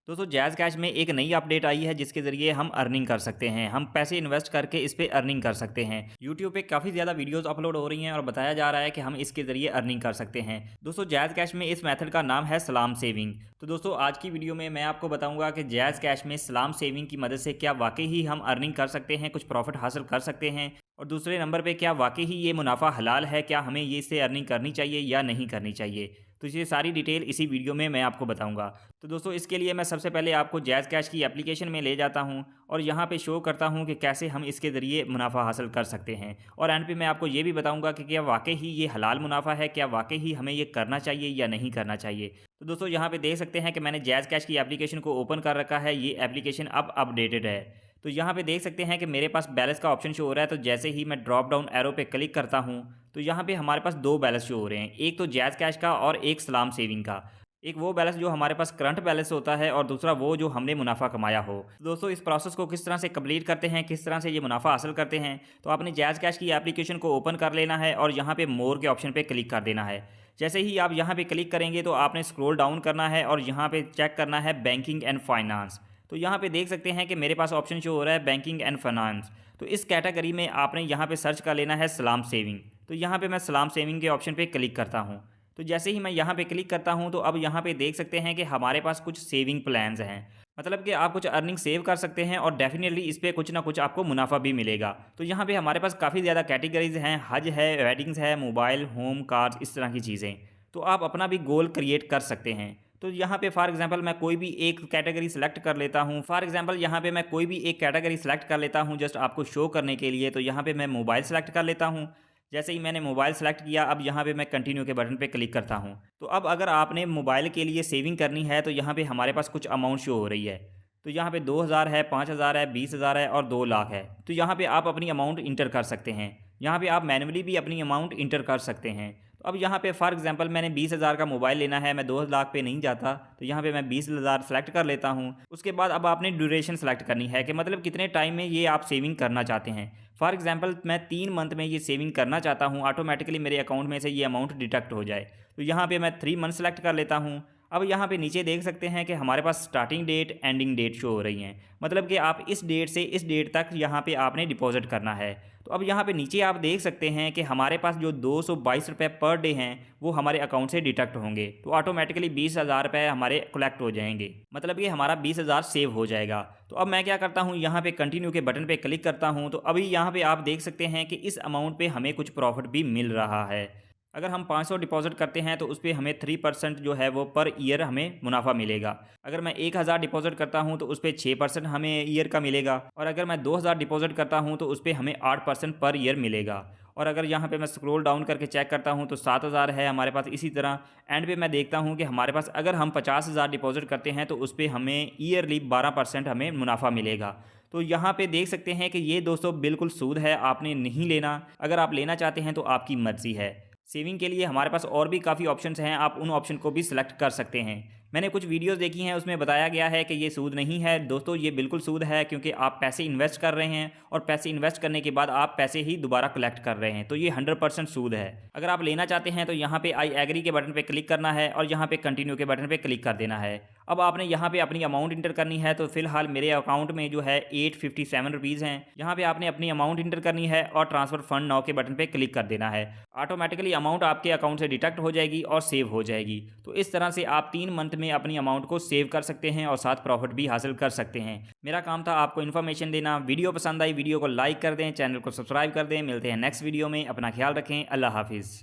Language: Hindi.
दोस्तों जैज़ कैश में एक नई अपडेट आई है जिसके ज़रिए हम अर्निंग कर सकते हैं। हम पैसे इन्वेस्ट करके इस पे अर्निंग कर सकते हैं। यूट्यूब पे काफ़ी ज़्यादा वीडियोस अपलोड हो रही हैं और बताया जा रहा है कि हम इसके ज़रिए अर्निंग कर सकते हैं। दोस्तों जैज़ कैश में इस मेथड का नाम है सलाम सेविंग। तो दोस्तों आज की वीडियो में मैं आपको बताऊंगा कि जैज़ कैश में सलाम सेविंग की मदद से क्या वाकई ही हम अर्निंग कर सकते हैं, कुछ प्रॉफिट हासिल कर सकते हैं, और दूसरे नंबर पे क्या वाकई ही ये मुनाफा हलाल है, क्या हमें ये इससे अर्निंग करनी चाहिए या नहीं करनी चाहिए। तो ये सारी डिटेल इसी वीडियो में मैं आपको बताऊंगा। तो दोस्तों इसके लिए मैं सबसे पहले आपको जैज़ कैश की एप्लीकेशन में ले जाता हूं और यहां पे शो करता हूं कि कैसे हम इसके ज़रिए मुनाफा हासिल कर सकते हैं, और एंड पे मैं आपको ये भी बताऊंगा कि क्या वाकई ही ये हलाल मुनाफा है, क्या वाकई ही हमें ये करना चाहिए या नहीं करना चाहिए। तो दोस्तों यहाँ पे देख सकते हैं कि मैंने जैज़ कैश की एप्लीकेशन को ओपन कर रखा है। ये एप्लीकेशन अब अपडेटेड है। तो यहाँ पे देख सकते हैं कि मेरे पास बैलेंस का ऑप्शन शो हो रहा है। तो जैसे ही मैं ड्रॉप डाउन एरो पे क्लिक करता हूँ तो यहाँ पे हमारे पास दो बैलेंस शो हो रहे हैं, एक तो जैज़ कैश का और एक सलाम सेविंग का। एक वो बैलेंस जो हमारे पास करंट बैलेंस होता है और दूसरा वो जो हमने मुनाफा कमाया हो। दोस्तों इस प्रोसेस को किस तरह से कंप्लीट करते हैं, किस तरह से ये मुनाफा हासिल करते हैं, तो आपने जैज़ कैश की एप्लीकेशन को ओपन कर लेना है और यहाँ पे मोर के ऑप्शन पे क्लिक कर देना है। जैसे ही आप यहाँ पे क्लिक करेंगे तो आपने स्क्रॉल डाउन करना है और यहाँ पे चेक करना है बैंकिंग एंड फाइनेंस। तो यहाँ पे देख सकते हैं कि मेरे पास ऑप्शन शो हो रहा है बैंकिंग एंड फाइनेंस। तो इस कैटेगरी में आपने यहाँ पे सर्च कर लेना है सलाम सेविंग। तो यहाँ पे मैं सलाम सेविंग के ऑप्शन पे क्लिक करता हूँ। तो जैसे ही मैं यहाँ पे क्लिक करता हूँ तो अब यहाँ पे देख सकते हैं कि हमारे पास कुछ सेविंग प्लान्स हैं। मतलब कि आप कुछ अर्निंग सेव कर सकते हैं और डेफिनेटली इस पे कुछ ना कुछ आपको मुनाफा भी मिलेगा। तो यहाँ पे हमारे पास काफ़ी ज़्यादा कैटेगरीज हैं, हज है, वेडिंग्स है, मोबाइल, होम, कार्स, इस तरह की चीज़ें। तो आप अपना भी गोल क्रिएट कर सकते हैं। तो यहाँ पे फॉर एग्जांपल मैं कोई भी एक कैटेगरी सेलेक्ट कर लेता हूँ। फॉर एग्जांपल यहाँ पे मैं कोई भी एक कैटेगरी सेलेक्ट कर लेता हूँ जस्ट आपको शो करने के लिए। तो यहाँ पे मैं मोबाइल सेलेक्ट कर लेता हूँ। जैसे ही मैंने मोबाइल सेलेक्ट किया अब यहाँ पे मैं कंटिन्यू के बटन पे क्लिक करता हूँ। तो अब अगर आपने मोबाइल के लिए सेविंग करनी है तो यहाँ पे हमारे पास कुछ अमाउंट शो हो रही है। तो यहाँ पे 2000 है, 5000 है, 20,000 है और 2 लाख है। तो यहाँ पे आप अपनी अमाउंट इंटर कर सकते हैं। यहाँ पे आप मैनुअली भी अपनी अमाउंट इंटर कर सकते हैं। तो अब यहाँ पे फॉर एग्जांपल मैंने 20,000 का मोबाइल लेना है, मैं 2 लाख पे नहीं जाता। तो यहाँ पे मैं 20,000 सेलेक्ट कर लेता हूँ। उसके बाद अब आपने ड्यूरेशन सेलेक्ट करनी है कि मतलब कितने टाइम में ये आप सेविंग करना चाहते हैं। फॉर एग्जांपल मैं 3 मंथ में ये सेविंग करना चाहता हूँ, ऑटोमेटिकली मेरे अकाउंट में से ये अमाउंट डिडक्ट हो जाए। तो यहाँ पे मैं 3 मंथ सेलेक्ट कर लेता हूँ। अब यहाँ पे नीचे देख सकते हैं कि हमारे पास starting date, ending date show हो रही हैं। मतलब कि आप इस डेट से इस डेट तक यहाँ पे आपने डिपॉजिट करना है। तो अब यहाँ पे नीचे आप देख सकते हैं कि हमारे पास जो 222 रुपये पर डे हैं वो हमारे अकाउंट से डिडक्ट होंगे। तो ऑटोमेटिकली 20,000 रुपये हमारे कलेक्ट हो जाएंगे। मतलब कि हमारा 20,000 सेव हो जाएगा। तो अब मैं क्या करता हूँ, यहाँ पे कंटिन्यू के बटन पे क्लिक करता हूँ। तो अभी यहाँ पे आप देख सकते हैं कि इस अमाउंट पे हमें कुछ प्रॉफिट भी मिल रहा है। अगर हम 500 डिपॉजिट करते हैं तो उस पर हमें 3% जो है वो पर ईयर हमें मुनाफा मिलेगा। अगर मैं 1,000 डिपॉजिट करता हूं तो उस पर 6% हमें ईयर का मिलेगा, और अगर मैं 2,000 डिपॉजिट करता हूं तो उस पर हमें 8% पर ईयर मिलेगा। और अगर यहाँ पे मैं स्क्रॉल डाउन करके चेक करता हूँ तो 7,000 है हमारे पास। इसी तरह एंड पे मैं देखता हूँ कि हमारे पास अगर हम 50,000 डिपॉजिट करते हैं तो उस पर हमें ईयरली 12% हमें मुनाफा मिलेगा। तो यहाँ पे देख सकते हैं कि ये दोस्तों बिल्कुल सूद है, आपने नहीं लेना। अगर आप लेना चाहते हैं तो आपकी मर्जी है। सेविंग के लिए हमारे पास और भी काफ़ी ऑप्शंस हैं, आप उन ऑप्शन को भी सिलेक्ट कर सकते हैं। मैंने कुछ वीडियोस देखी हैं उसमें बताया गया है कि ये सूद नहीं है। दोस्तों ये बिल्कुल सूद है, क्योंकि आप पैसे इन्वेस्ट कर रहे हैं और पैसे इन्वेस्ट करने के बाद आप पैसे ही दोबारा कलेक्ट कर रहे हैं। तो ये 100% सूद है। अगर आप लेना चाहते हैं तो यहाँ पे आई एग्री के बटन पे क्लिक करना है और यहाँ पे कंटिन्यू के बटन पे क्लिक कर देना है। अब आपने यहाँ पे अपनी अमाउंट इंटर करनी है। तो फिलहाल मेरे अकाउंट में जो है 857 रुपीज़ हैं। यहाँ पे आपने अपनी अमाउंट इंटर करनी है और ट्रांसफर फंड नाउ के बटन पे क्लिक कर देना है। ऑटोमेटिकली अमाउंट आपके अकाउंट से डिडक्ट हो जाएगी और सेव हो जाएगी। तो इस तरह से आप 3 मंथ में अपनी अमाउंट को सेव कर सकते हैं और साथ प्रॉफिट भी हासिल कर सकते हैं। मेरा काम था आपको इन्फॉर्मेशन देना। वीडियो पसंद आई, वीडियो को लाइक कर दें, चैनल को सब्सक्राइब कर दें। मिलते हैं नेक्स्ट वीडियो में। अपना ख्याल रखें। अल्लाह हाफिज़।